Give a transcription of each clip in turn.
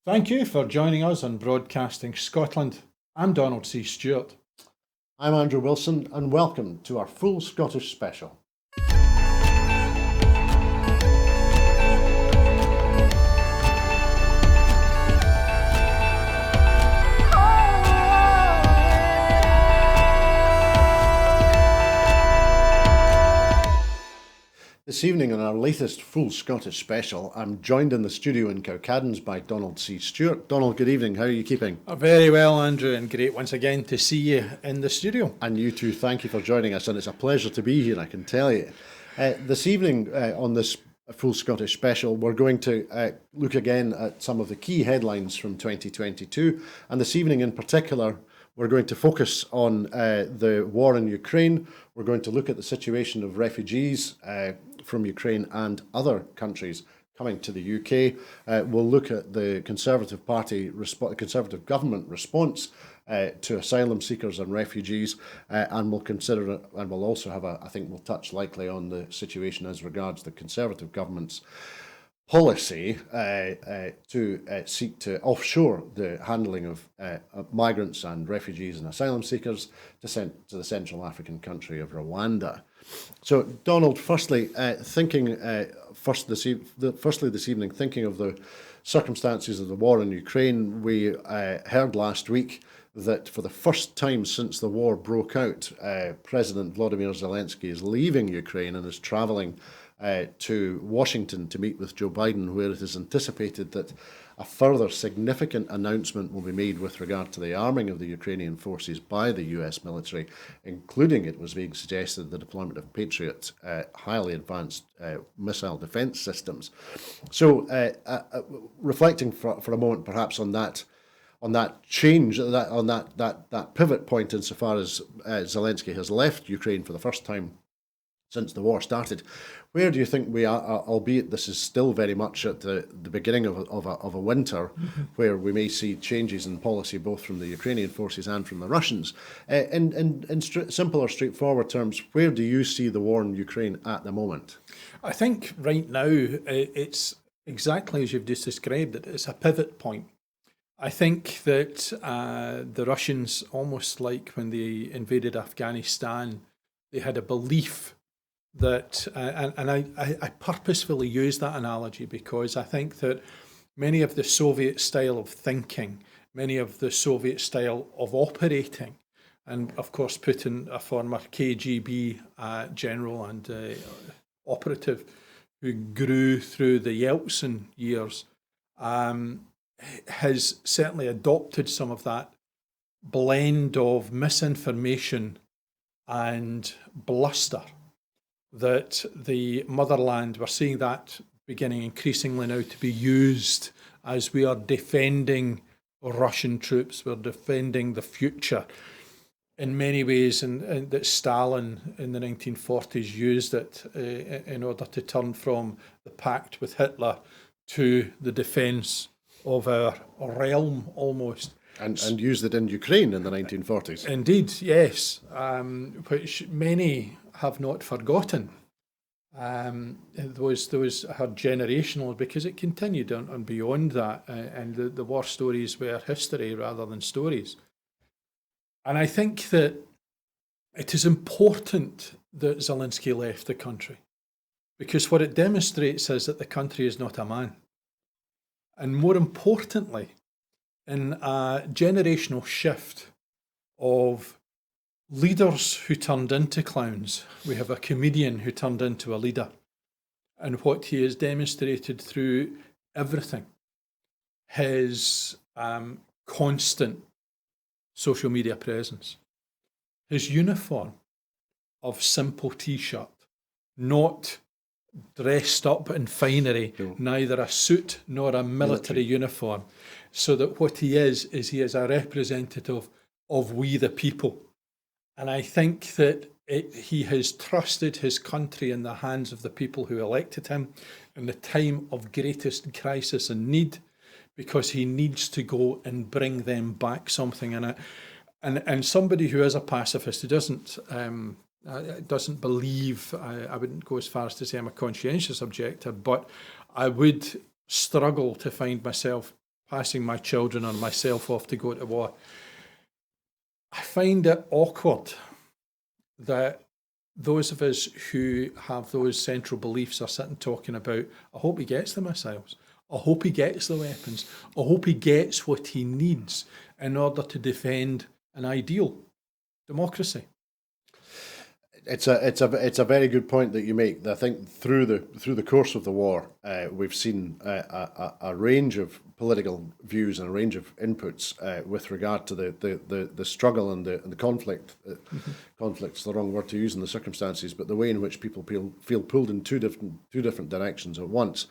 Thank you for joining us on Broadcasting Scotland. I'm Donald C. Stewart. I'm Andrew Wilson, and welcome to our full Scottish special. This evening, in our latest full Scottish special, I'm joined in the studio in Cowcaddens by Donald C. Stewart. Donald, good evening. How are you keeping? Very well, Andrew, and great once again to see you in the studio. And you too, thank you for joining us, and it's a pleasure to be here, I can tell you. This evening, on this full Scottish special, we're going to look again at some of the key headlines from 2022, and this evening in particular, we're going to focus on the war in Ukraine. We're going to look at the situation of refugees from Ukraine and other countries coming to the UK. We'll look at the Conservative Party, Conservative government response to asylum seekers and refugees, and we'll consider it, and we'll also have I think we'll touch likely on the situation as regards the Conservative government's policy to seek to offshore the handling of migrants and refugees and asylum seekers to the Central African country of Rwanda. So, Donald, firstly this evening, thinking of the circumstances of the war in Ukraine, we heard last week that for the first time since the war broke out, President Volodymyr Zelensky is leaving Ukraine and is travelling to Washington to meet with Joe Biden, where it is anticipated that a further significant announcement will be made with regard to the arming of the Ukrainian forces by the US military, including, it was being suggested, the deployment of Patriot highly advanced missile defence systems. So reflecting for a moment perhaps on that change, on that pivot point insofar as Zelensky has left Ukraine for the first time since the war started, where do you think we are, albeit this is still very much at the beginning of a winter, where we may see changes in policy both from the Ukrainian forces and from the Russians? In simple or straightforward terms, where do you see the war in Ukraine at the moment? I think right now it's exactly as you've just described it. It's a pivot point. I think that the Russians, almost like when they invaded Afghanistan, they had a belief that, and I purposefully use that analogy because I think that many of the Soviet style of thinking, many of the Soviet style of operating, and of course Putin, a former KGB general and operative who grew through the Yeltsin years, has certainly adopted some of that blend of misinformation and bluster that the motherland, we're seeing that beginning increasingly now to be used as we are defending Russian troops, we're defending the future in many ways, and that Stalin in the 1940s used it in order to turn from the pact with Hitler to the defence of our realm almost. And used it in Ukraine in the 1940s. Indeed, yes, which many have not forgotten. Those are generational because it continued on beyond that, and the war stories were history rather than stories. And I think that it is important that Zelensky left the country because what it demonstrates is that the country is not a man. And more importantly, in a generational shift of leaders who turned into clowns, we have a comedian who turned into a leader. And what he has demonstrated through everything, his constant social media presence, his uniform of simple T-shirt, not dressed up in finery, neither a suit nor a military uniform, so that what he is he is a representative of we the people. And I think that he has trusted his country in the hands of the people who elected him in the time of greatest crisis and need, because he needs to go and bring them back something. And somebody who is a pacifist, who doesn't believe, I wouldn't go as far as to say I'm a conscientious objector, but I would struggle to find myself passing my children or myself off to go to war. I find it awkward that those of us who have those central beliefs are sitting talking about, I hope he gets the missiles, I hope he gets the weapons, I hope he gets what he needs in order to defend an ideal democracy. It's a very good point that you make. I think through the course of the war, we've seen a range of political views and a range of inputs with regard to the struggle and the conflict. Conflict's the wrong word to use in the circumstances, but the way in which people feel pulled in two different directions at once.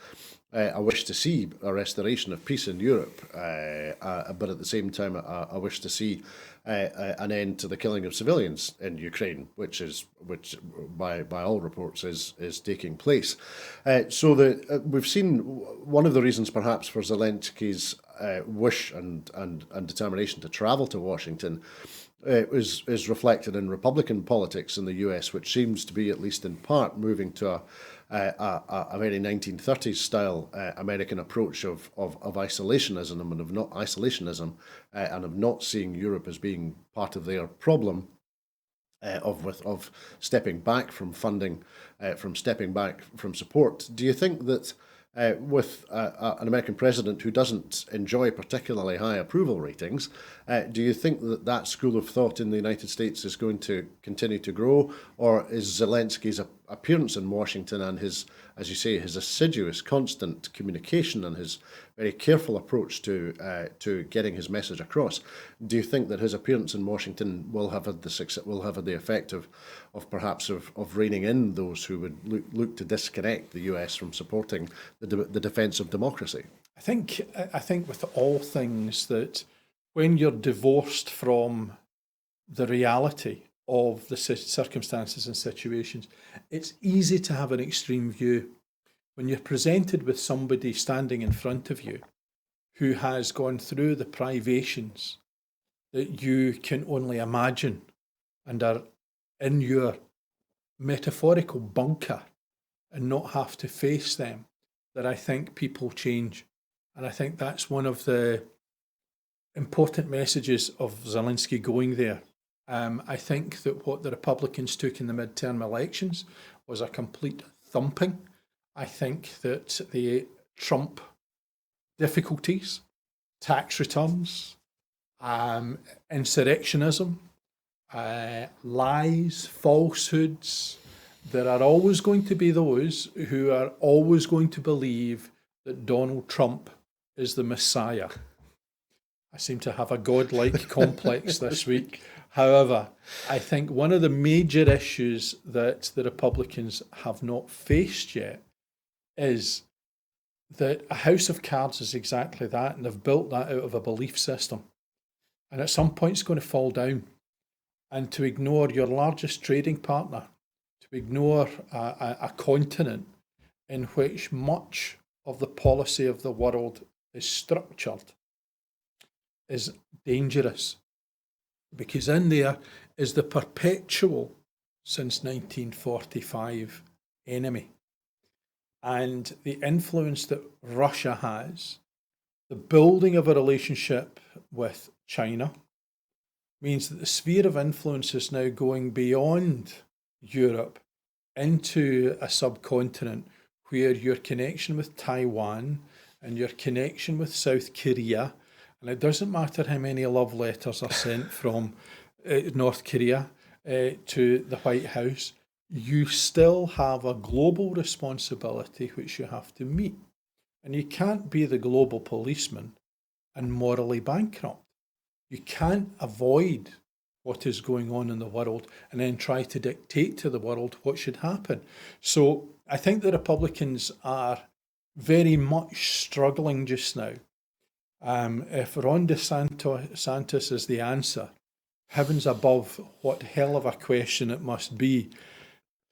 I wish to see a restoration of peace in Europe, but at the same time, I wish to see an end to the killing of civilians in Ukraine, which by all reports is taking place. So we've seen one of the reasons, perhaps, for Zelensky's wish and determination to travel to Washington is reflected in Republican politics in the US, which seems to be, at least in part, moving to a very 1930s style American approach of isolationism and of not seeing Europe as being part of their problem, of stepping back from funding, from stepping back from support. Do you think that with an American president who doesn't enjoy particularly high approval ratings, do you think that school of thought in the United States is going to continue to grow, or is Zelensky's appearance in Washington and his, as you say, his assiduous, constant communication and his very careful approach to getting his message across, do you think that his appearance in Washington will have had the effect of perhaps reining in those who would look to disconnect the US from supporting the defence of democracy? I think with all things that when you're divorced from the reality of the circumstances and situations, it's easy to have an extreme view. When you're presented with somebody standing in front of you who has gone through the privations that you can only imagine and are in your metaphorical bunker and not have to face them, that I think people change. And I think that's one of the important messages of Zelensky going there. I think that what the Republicans took in the midterm elections was a complete thumping. I think that the Trump difficulties, tax returns, insurrectionism, lies, falsehoods, there are always going to be those who are always going to believe that Donald Trump is the Messiah. I seem to have a godlike complex this week. However, I think one of the major issues that the Republicans have not faced yet is that a house of cards is exactly that, and they've built that out of a belief system. And at some point it's going to fall down. And to ignore your largest trading partner, to ignore a continent in which much of the policy of the world is structured, is dangerous. Because in there is the perpetual, since 1945, enemy. And the influence that Russia has, the building of a relationship with China, means that the sphere of influence is now going beyond Europe into a subcontinent where your connection with Taiwan and your connection with South Korea, and it doesn't matter how many love letters are sent from North Korea to the White House, you still have a global responsibility which you have to meet. And you can't be the global policeman and morally bankrupt. You can't avoid what is going on in the world and then try to dictate to the world what should happen. So I think the Republicans are very much struggling just now. If Ron DeSantis is the answer, heavens above, what hell of a question it must be.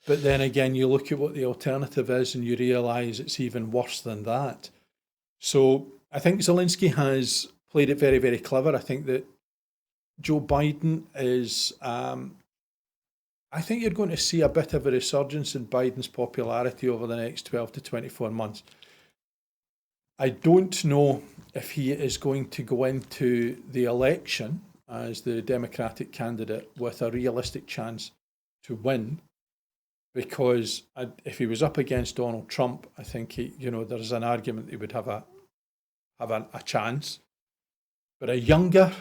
But then again, you look at what the alternative is and you realise it's even worse than that. So I think Zelensky has played it very, very clever. I think that Joe Biden is, I think you're going to see a bit of a resurgence in Biden's popularity over the next 12 to 24 months. I don't know if he is going to go into the election as the Democratic candidate with a realistic chance to win. Because if he was up against Donald Trump, I think there's an argument he would have a chance. But a younger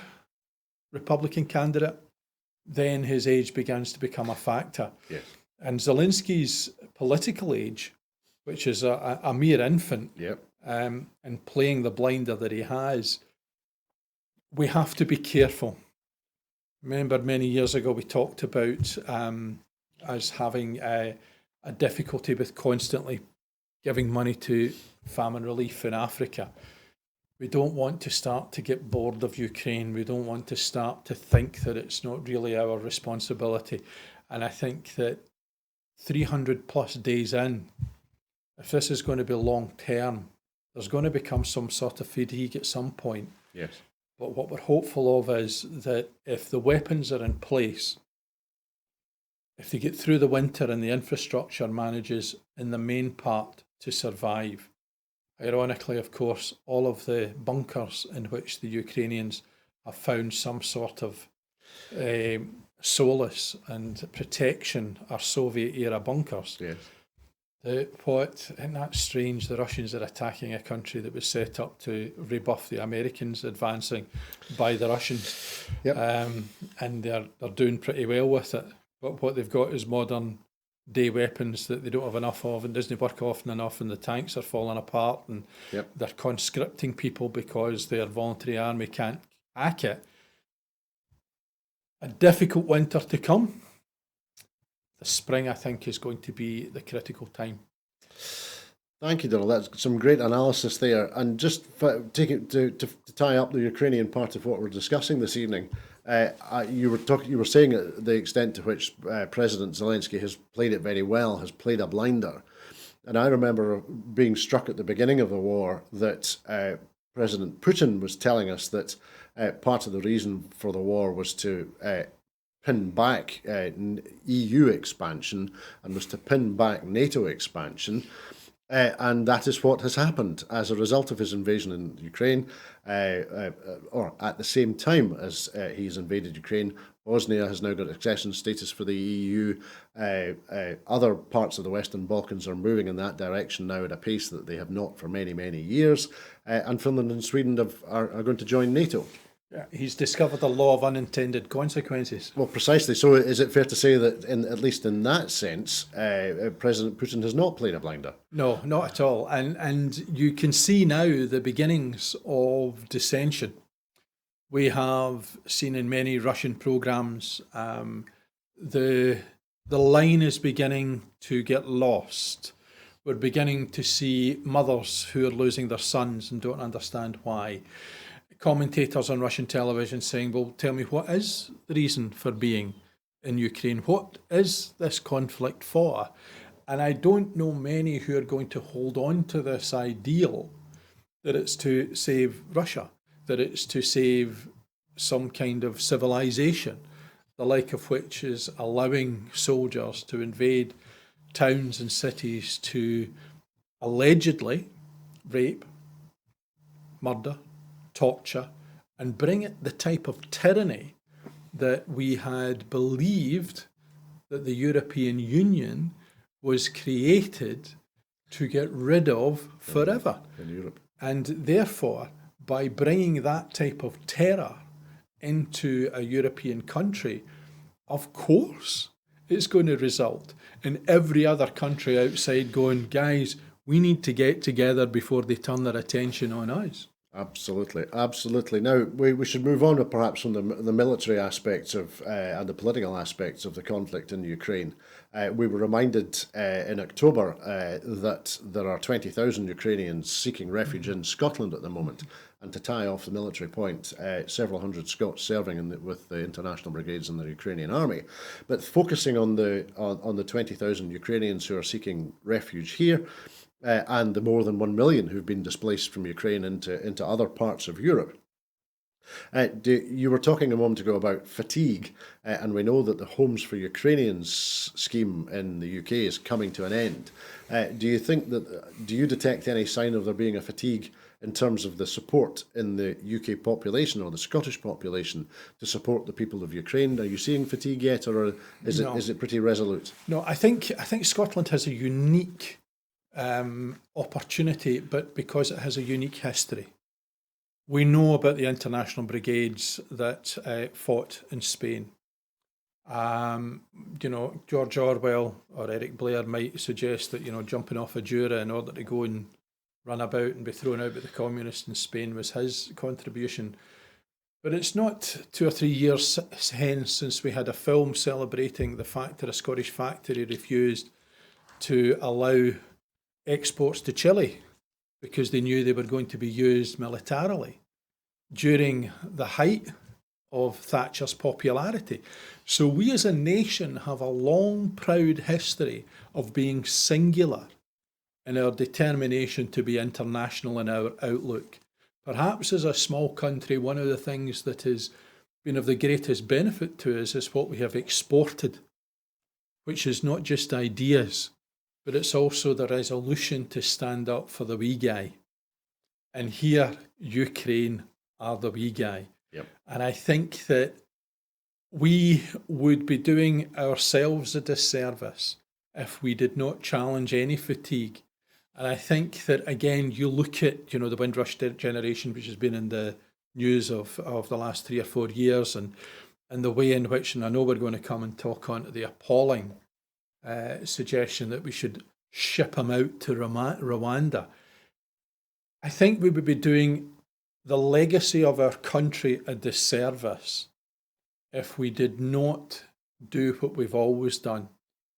Republican candidate, then his age begins to become a factor. Yes. And Zelensky's political age, which is a mere infant, Yep. And playing the blinder that he has, we have to be careful. Remember, many years ago we talked about us having a difficulty with constantly giving money to famine relief in Africa. We don't want to start to get bored of Ukraine. We don't want to start to think that it's not really our responsibility. And I think that 300 plus days in, if this is going to be long term, there's going to become some sort of fatigue at some point. Yes. But what we're hopeful of is that if the weapons are in place, if they get through the winter and the infrastructure manages in the main part to survive, ironically, of course, all of the bunkers in which the Ukrainians have found some sort of solace and protection are Soviet-era bunkers. Yes. Isn't that strange? The Russians are attacking a country that was set up to rebuff the Americans advancing by the Russians. Yep. And they're doing pretty well with it. But what they've got is modern day weapons that they don't have enough of and doesn't work often enough, and the tanks are falling apart, and they're conscripting people because their voluntary army can't hack it. A difficult winter to come. The spring, I think, is going to be the critical time. Thank you, Donald. That's some great analysis there. And just to tie up the Ukrainian part of what we're discussing this evening, you were saying the extent to which President Zelensky has played it very well, has played a blinder. And I remember being struck at the beginning of the war that President Putin was telling us that part of the reason for the war was to pin back EU expansion and was to pin back NATO expansion. And that is what has happened as a result of his invasion in Ukraine, or at the same time as he's invaded Ukraine. Bosnia has now got accession status for the EU. Other parts of the Western Balkans are moving in that direction now at a pace that they have not for many, many years. And Finland and Sweden are going to join NATO. Yeah, he's discovered the law of unintended consequences. Well, precisely. So is it fair to say that, at least in that sense, President Putin has not played a blinder? No, not at all. And you can see now the beginnings of dissension. We have seen in many Russian programs, the line is beginning to get lost. We're beginning to see mothers who are losing their sons and don't understand why. Commentators on Russian television saying, well, tell me, what is the reason for being in Ukraine? What is this conflict for? And I don't know many who are going to hold on to this ideal that it's to save Russia, that it's to save some kind of civilization, the like of which is allowing soldiers to invade towns and cities to allegedly rape, murder, torture, and bring it the type of tyranny that we had believed that the European Union was created to get rid of forever. In Europe. And therefore, by bringing that type of terror into a European country, of course, it's going to result in every other country outside going, guys, we need to get together before they turn their attention on us. Absolutely, absolutely. Now, we should move on perhaps from the military aspects of and the political aspects of the conflict in Ukraine. We were reminded in October that there are 20,000 Ukrainians seeking refuge in Scotland at the moment. And to tie off the military point, several hundred Scots serving with the international brigades in the Ukrainian army. But focusing on the 20,000 Ukrainians who are seeking refuge here, and the more than 1 million who've been displaced from Ukraine into other parts of Europe. You were talking a moment ago about fatigue, and we know that the Homes for Ukrainians scheme in the UK is coming to an end. Do you detect any sign of there being a fatigue in terms of the support in the UK population or the Scottish population to support the people of Ukraine? Are you seeing fatigue yet, or is No. it pretty resolute? No, I think Scotland has a unique opportunity, but because it has a unique history. We know about the international brigades that fought in Spain. George Orwell or Eric Blair might suggest that, jumping off a Jura in order to go and run about and be thrown out by the communists in Spain was his contribution. But it's not 2 or 3 years hence since we had a film celebrating the fact that a Scottish factory refused to allow exports to Chile because they knew they were going to be used militarily during the height of Thatcher's popularity. So we as a nation have a long, proud history of being singular in our determination to be international in our outlook. Perhaps as a small country, one of the things that has been of the greatest benefit to us is what we have exported, which is not just ideas, but it's also the resolution to stand up for the wee guy. And here, Ukraine are the wee guy. Yep. And I think that we would be doing ourselves a disservice if we did not challenge any fatigue. And I think that, again, you look at, the Windrush generation, which has been in the news of the last 3 or 4 years, and the way in which, and I know we're going to come and talk on to the appalling suggestion that we should ship them out to Rwanda. I think we would be doing the legacy of our country a disservice if we did not do what we've always done,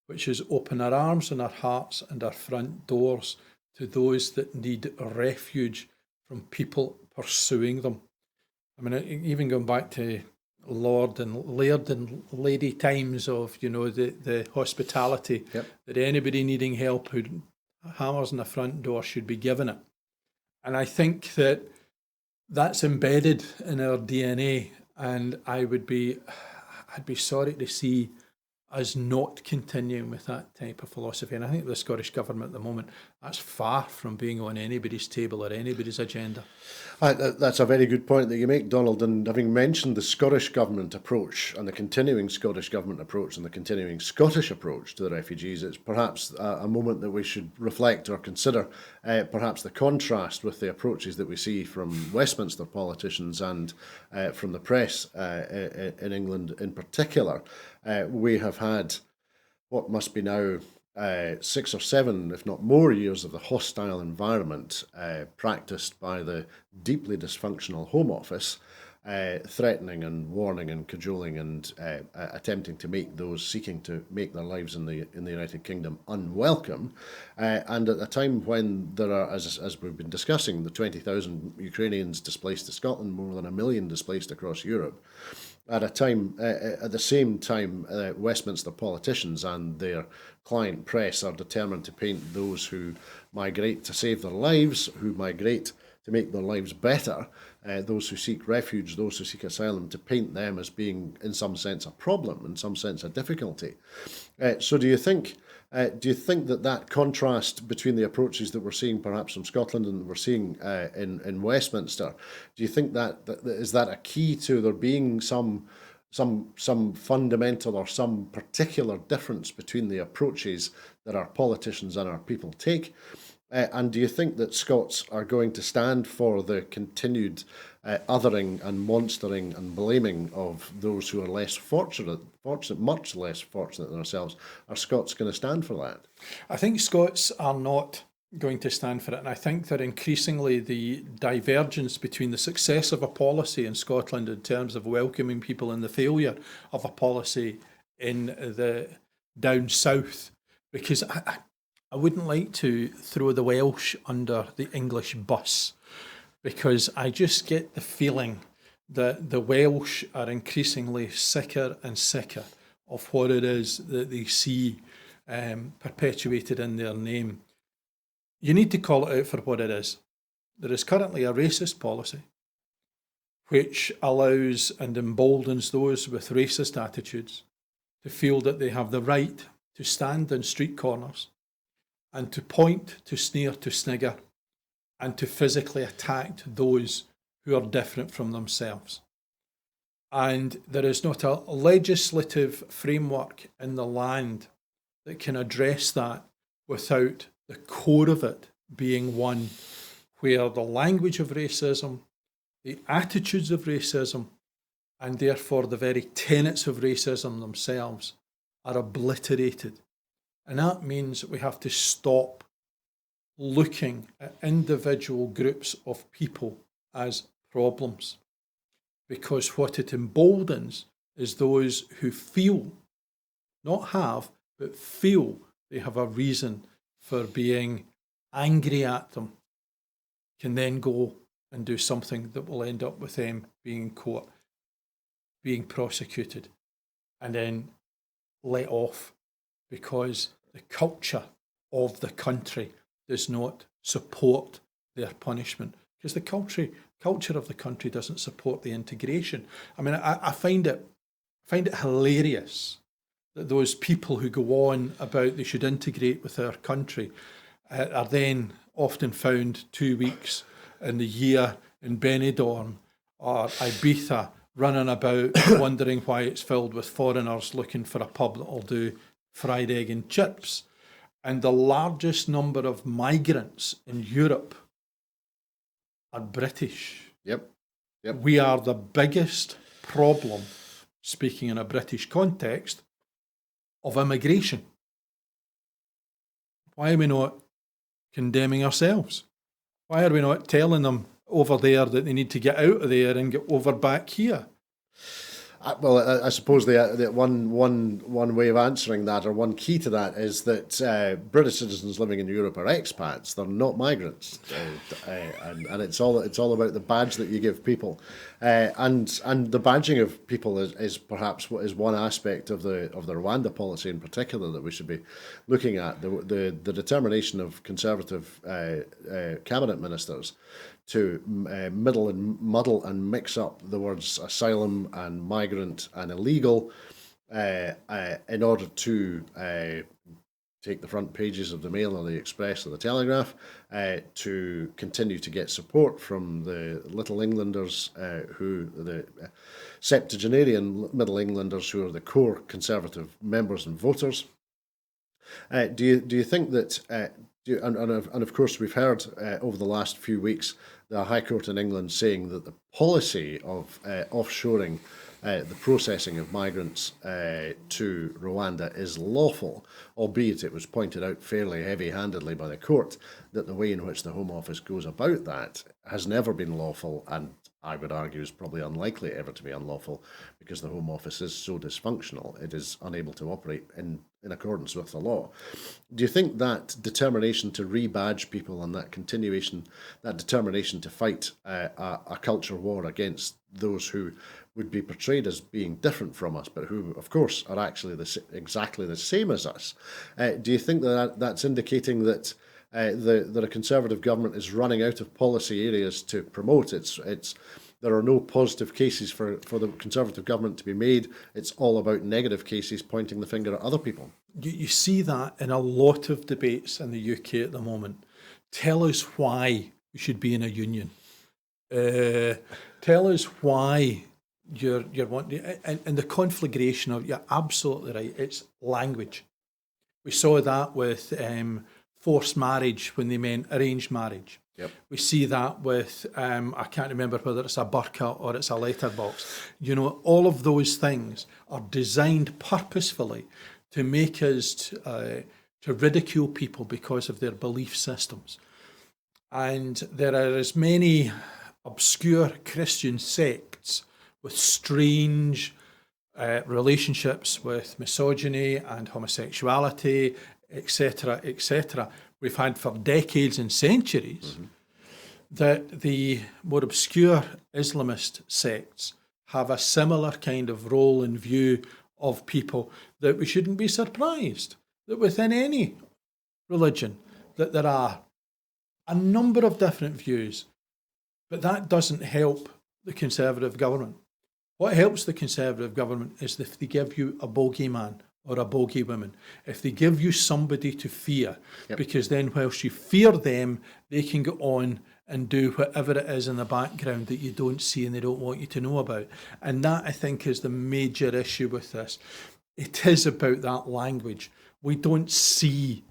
which is open our arms and our hearts and our front doors to those that need refuge from people pursuing them. I mean, even going back to Lord and Laird and Lady times of, the hospitality, Yep. that anybody needing help who hammers on the front door should be given it. And I think that that's embedded in our DNA, and I'd be sorry to see us not continuing with that type of philosophy. And I think the Scottish Government at the moment, that's far from being on anybody's table or anybody's agenda. That's a very good point that you make, Donald. And having mentioned the Scottish Government approach and the continuing Scottish Government approach and the continuing Scottish approach to the refugees, it's perhaps a moment that we should reflect or consider perhaps the contrast with the approaches that we see from Westminster politicians and from the press in England in particular. We have had what must be now 6 or 7, if not more, years of the hostile environment practiced by the deeply dysfunctional Home Office, threatening and warning and cajoling and attempting to make those seeking to make their lives in the United Kingdom unwelcome. And at a time when there are, as we've been discussing, the 20,000 Ukrainians displaced to Scotland, more than 1 million displaced across Europe. At the same time, Westminster politicians and their client press are determined to paint those who migrate to save their lives, who migrate to make their lives better, those who seek refuge, those who seek asylum, to paint them as being, in some sense, a problem, in some sense, a difficulty. So do you think that contrast between the approaches that we're seeing perhaps from Scotland and that we're seeing in Westminster, do you think that is that a key to there being some fundamental or some particular difference between the approaches that our politicians and our people take? And do you think that Scots are going to stand for the continued othering and monstering and blaming of those who are less fortunate, much less fortunate than ourselves? Are Scots going to stand for that? I think Scots are not going to stand for it. And I think that increasingly the divergence between the success of a policy in Scotland in terms of welcoming people and the failure of a policy in the down south, because I wouldn't like to throw the Welsh under the English bus, because I just get the feeling that the Welsh are increasingly sicker and sicker of what it is that they see perpetuated in their name. You need to call it out for what it is. There is currently a racist policy which allows and emboldens those with racist attitudes to feel that they have the right to stand in street corners and to point, to sneer, to snigger, and to physically attack those who are different from themselves. And there is not a legislative framework in the land that can address that without the core of it being one where the language of racism, the attitudes of racism, and therefore the very tenets of racism themselves are obliterated. And that means that we have to stop looking at individual groups of people as problems. Because what it emboldens is those who feel, not have, but feel they have a reason for being angry at them, can then go and do something that will end up with them being in court, being prosecuted, and then let off because the culture of the country does not support their punishment. Because the culture of the country doesn't support the integration. I mean, I find it hilarious that those people who go on about they should integrate with our country are then often found 2 weeks in the year in Benidorm or Ibiza running about wondering why it's filled with foreigners looking for a pub that'll do fried egg and chips. And the largest number of migrants in Europe are British. Yep. We are the biggest problem, speaking in a British context, of immigration. Why are we not condemning ourselves? Why are we not telling them over there that they need to get out of there and get over back here? Well, I suppose the one way of answering that, or one key to that, is that British citizens living in Europe are expats; they're not migrants, and it's all about the badge that you give people, and the badging of people is perhaps what is one aspect of the Rwanda policy in particular that we should be looking at. The determination of Conservative cabinet ministers to muddle and mix up the words asylum and migrant and illegal in order to take the front pages of the Mail or the Express or the Telegraph, to continue to get support from the Little Englanders, the septuagenarian Middle Englanders who are the core Conservative members and voters. Do you think that, and of course we've heard over the last few weeks the High Court in England saying that the policy of offshoring the processing of migrants to Rwanda is lawful, albeit it was pointed out fairly heavy-handedly by the court that the way in which the Home Office goes about that has never been lawful, and I would argue is probably unlikely ever to be unlawful, because the Home Office is so dysfunctional, it is unable to operate in accordance with the law. Do you think that determination to rebadge people and that determination to fight a culture war against those who would be portrayed as being different from us, but who, of course, are actually exactly the same as us, do you think that's indicating that that a Conservative government is running out of policy areas to promote? There are no positive cases for the Conservative government to be made. It's all about negative cases pointing the finger at other people. You see that in a lot of debates in the UK at the moment. Tell us why we should be in a union. Tell us why you're wanting, and the conflagration of, you're absolutely right, it's language. We saw that with forced marriage when they meant arranged marriage. Yep. We see that with, I can't remember whether it's a burqa or it's a letterbox. You know, all of those things are designed purposefully to make us to ridicule people because of their belief systems. And there are as many obscure Christian sects with strange relationships with misogyny and homosexuality, etc., we've had for decades and centuries, that the more obscure Islamist sects have a similar kind of role and view of people, that we shouldn't be surprised that within any religion that there are a number of different views, but that doesn't help the Conservative government. What helps the Conservative government is if they give you a bogeyman or a bogey woman, if they give you somebody to fear, Yep. because then whilst you fear them, they can go on and do whatever it is in the background that you don't see and they don't want you to know about. And that, I think, is the major issue with this. It is about that language. We don't see,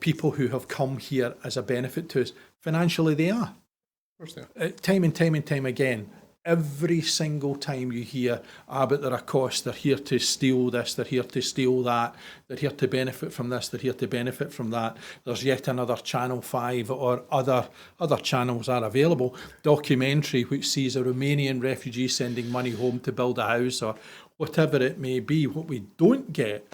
people who have come here as a benefit to us. Financially, they are. Of course they are. Time and time and time again. Every single time you hear, but they're a cost, they're here to steal this, they're here to steal that, they're here to benefit from this, they're here to benefit from that. There's yet another Channel 5 or other channels are available. Documentary which sees a Romanian refugee sending money home to build a house or whatever it may be. What we don't get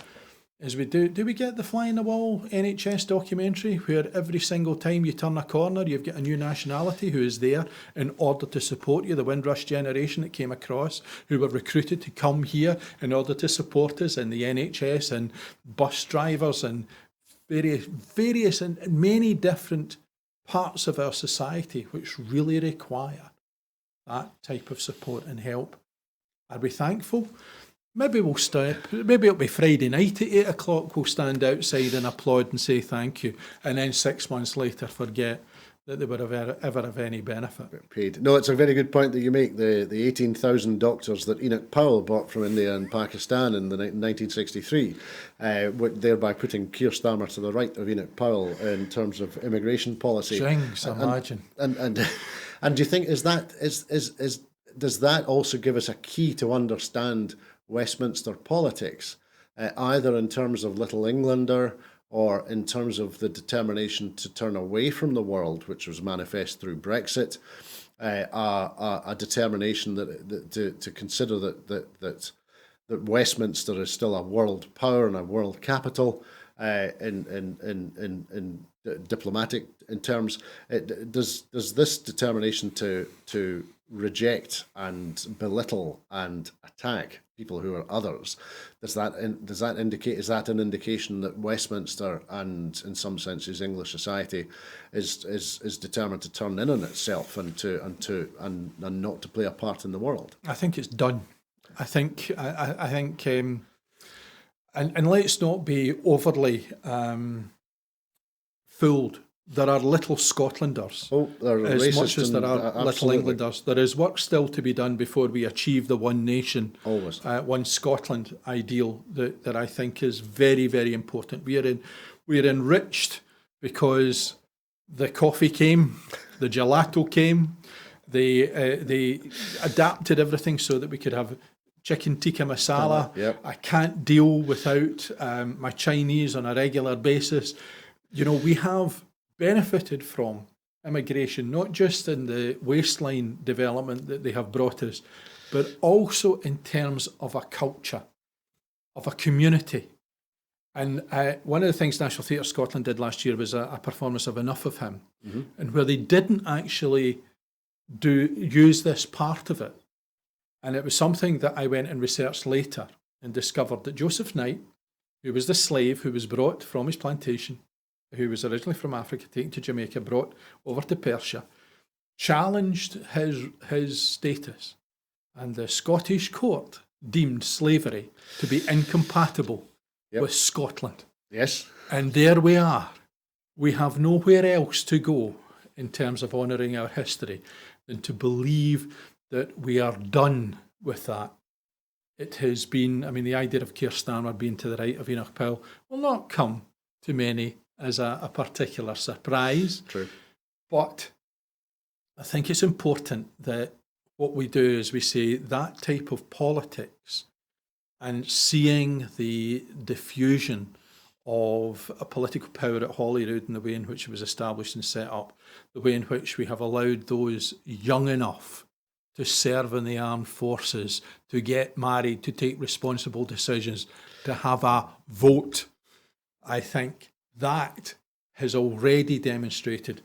is we get the fly in the wall NHS documentary where every single time you turn a corner you've got a new nationality who is there in order to support you, the Windrush generation that came across who were recruited to come here in order to support us in the NHS and bus drivers and various and many different parts of our society which really require that type of support and help. Are we thankful? Maybe maybe it'll be Friday night at 8 o'clock. We'll stand outside and applaud and say thank you, and then 6 months later forget that they were ever of any benefit. Paid. No, it's a very good point that you make. The 18,000 doctors that Enoch Powell brought from India and Pakistan in 1963, thereby putting Keir Starmer to the right of Enoch Powell in terms of immigration policy. Jinx, imagine. And do you think does that also give us a key to understand Westminster politics, either in terms of Little Englander or in terms of the determination to turn away from the world, which was manifest through Brexit, a determination to consider that Westminster is still a world power and a world capital in diplomatic in terms. Does this determination to reject and belittle and attack people who are others, does that indicate, is that an indication that Westminster and in some senses English society is determined to turn in on itself and not to play a part in the world? I think it's done. I think and let's not be overly fooled. There are little Scotlanders as much as there are little Englanders. There is work still to be done before we achieve the one nation, one Scotland ideal that I think is very, very important. We're enriched because the coffee came, the gelato came, they adapted everything so that we could have chicken tikka masala. Yep. I can't deal without my Chinese on a regular basis. We have benefited from immigration, not just in the waistline development that they have brought us, but also in terms of a culture, of a community. And one of the things National Theatre Scotland did last year was a performance of Enough of Him, and where they didn't actually use this part of it. And it was something that I went and researched later and discovered that Joseph Knight, who was the slave who was brought from his plantation, who was originally from Africa, taken to Jamaica, brought over to Persia, challenged his status. And the Scottish court deemed slavery to be incompatible with Scotland. Yes. And there we are. We have nowhere else to go in terms of honouring our history than to believe that we are done with that. It has been, the idea of Keir Starmer being to the right of Enoch Powell will not come to many as a particular surprise. True. But I think it's important that what we do is we say that type of politics and seeing the diffusion of a political power at Holyrood and the way in which it was established and set up, the way in which we have allowed those young enough to serve in the armed forces, to get married, to take responsible decisions, to have a vote. I think that has already demonstrated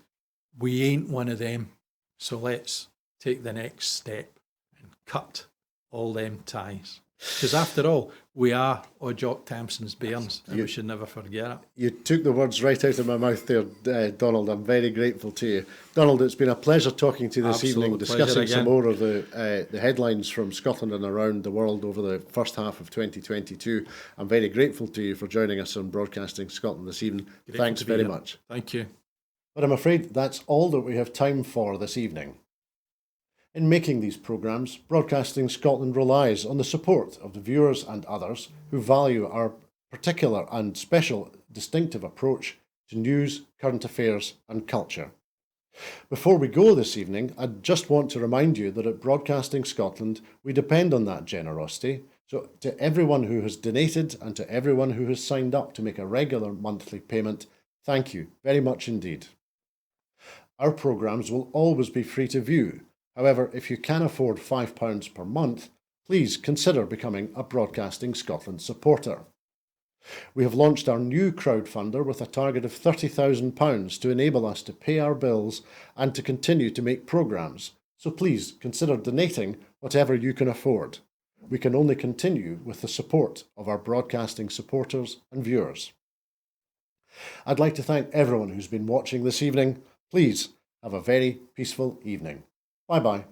we ain't one of them. So let's take the next step and cut all them ties. Because after all, we are Jock Tamson's bairns, and we should never forget it. You took the words right out of my mouth there, Donald. I'm very grateful to you. Donald, it's been a pleasure talking to you this evening, discussing some more of the headlines from Scotland and around the world over the first half of 2022. I'm very grateful to you for joining us on Broadcasting Scotland this evening. Thanks very much. Thank you. But I'm afraid that's all that we have time for this evening. In making these programmes, Broadcasting Scotland relies on the support of the viewers and others who value our particular and special distinctive approach to news, current affairs and culture. Before we go this evening, I just want to remind you that at Broadcasting Scotland, we depend on that generosity. So to everyone who has donated and to everyone who has signed up to make a regular monthly payment, thank you very much indeed. Our programmes will always be free to view. However, if you can afford £5 per month, please consider becoming a Broadcasting Scotland supporter. We have launched our new crowdfunder with a target of £30,000 to enable us to pay our bills and to continue to make programmes. So please consider donating whatever you can afford. We can only continue with the support of our broadcasting supporters and viewers. I'd like to thank everyone who's been watching this evening. Please have a very peaceful evening. Bye-bye.